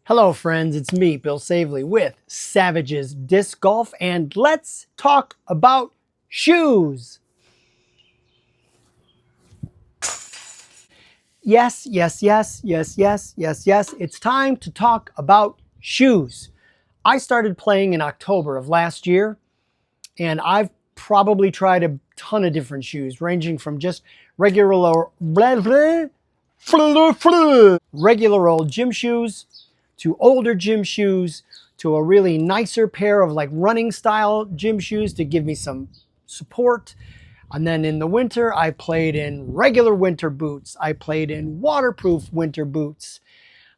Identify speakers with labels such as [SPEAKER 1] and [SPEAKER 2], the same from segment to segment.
[SPEAKER 1] Hello friends, it's me, Bill Savely with Savages Disc Golf, and let's talk about shoes. Yes, it's time to talk about shoes. I started playing in October of last year, and I've probably tried a ton of different shoes, ranging from just regular old gym shoes to older gym shoes to a really nicer pair of like running style gym shoes to give me some support. And then in the winter, I played in regular winter boots. I played in waterproof winter boots.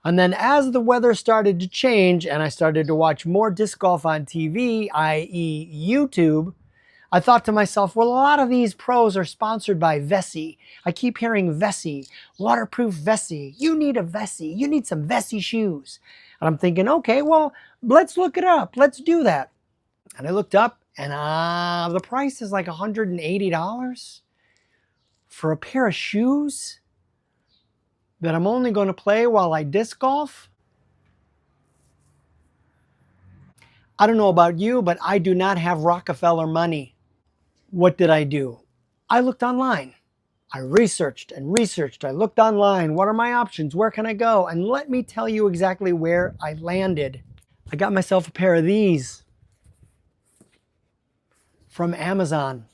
[SPEAKER 1] And then as the weather started to change and I started to watch more disc golf on TV, i.e. YouTube, I thought to myself, well, a lot of these pros are sponsored by Vessi. I keep hearing Vessi, waterproof Vessi. You need a Vessi. You need some Vessi shoes. And I'm thinking, okay, well, let's look it up. Let's do that. And I looked up and the price is like $180 for a pair of shoes that I'm only going to play while I disc golf. I don't know about you, but I do not have Rockefeller money. What did I do? I looked online. I researched and researched. I looked online. What are my options? Where can I go? And let me tell you exactly where I landed. I got myself a pair of these from Amazon.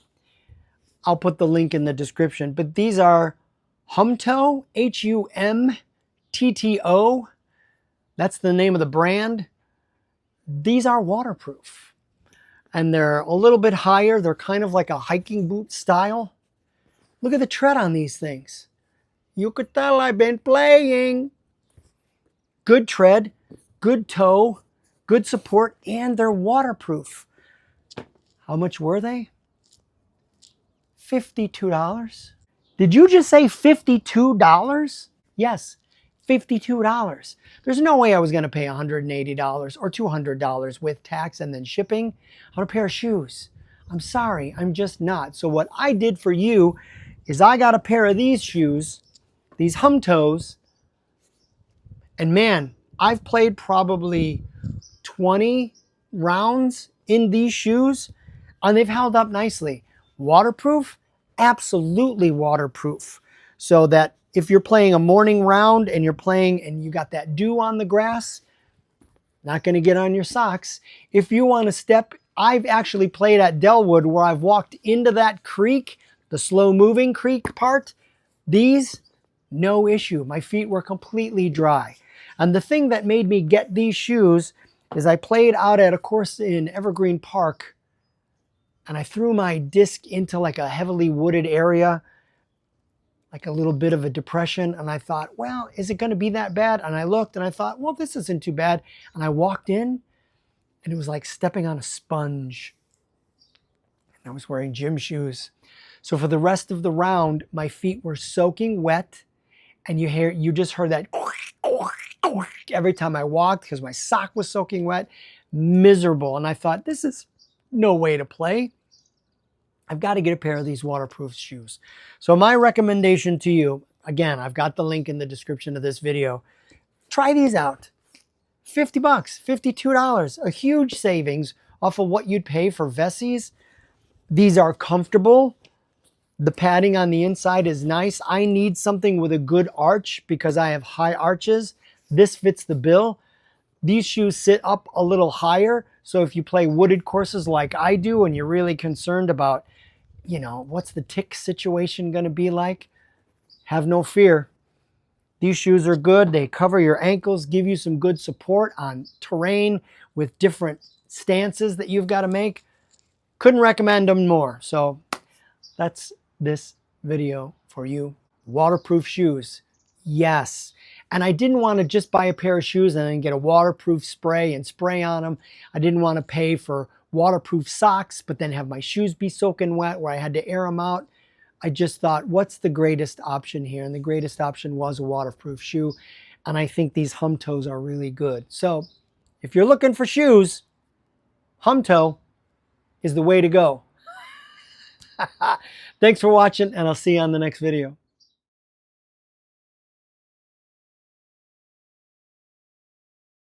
[SPEAKER 1] I'll put the link in the description. But these are Humtto, Humtto. That's the name of the brand. These are waterproof. And they're a little bit higher. They're kind of like a hiking boot style. Look at the tread on these things. You could tell I've been playing. Good tread, good toe, good support, and they're waterproof. How much were they? $52. Did you just say $52? Yes, $52. There's no way I was going to pay $180 or $200 with tax and then shipping on a pair of shoes. I'm sorry, I'm just not. So what I did for you is I got a pair of these shoes, these Humttos, and man, I've played probably 20 rounds in these shoes, and they've held up nicely. Waterproof? Absolutely waterproof. So that if you're playing a morning round and you're playing and you got that dew on the grass, not going to get on your socks. If you want to step, I've actually played at Delwood where I've walked into that creek, the slow moving creek part. These, no issue. My feet were completely dry. And the thing that made me get these shoes is I played out at a course in Evergreen Park and I threw my disc into like a heavily wooded area, like a little bit of a depression. And I thought, well, is it going to be that bad? And I looked and I thought, well, this isn't too bad. And I walked in and it was like stepping on a sponge. And I was wearing gym shoes. So for the rest of the round, my feet were soaking wet. And you just heard that every time I walked because my sock was soaking wet. Miserable. And I thought, this is no way to play. I've got to get a pair of these waterproof shoes. So my recommendation to you, again, I've got the link in the description of this video. Try these out. $50, $52, a huge savings off of what you'd pay for Vessis. These are comfortable. The padding on the inside is nice. I need something with a good arch because I have high arches. This fits the bill. These shoes sit up a little higher. So if you play wooded courses like I do and you're really concerned about, you know, what's the tick situation going to be like? Have no fear. These shoes are good. They cover your ankles, give you some good support on terrain with different stances that you've got to make. Couldn't recommend them more. So that's this video for you. Waterproof shoes. Yes. And I didn't want to just buy a pair of shoes and then get a waterproof spray and spray on them. I didn't want to pay for waterproof socks, but then have my shoes be soaking wet where I had to air them out. I just thought, what's the greatest option here? And the greatest option was a waterproof shoe. And I think these Humttos are really good. So if you're looking for shoes, Humtto is the way to go. Thanks for watching, and I'll see you on the next video.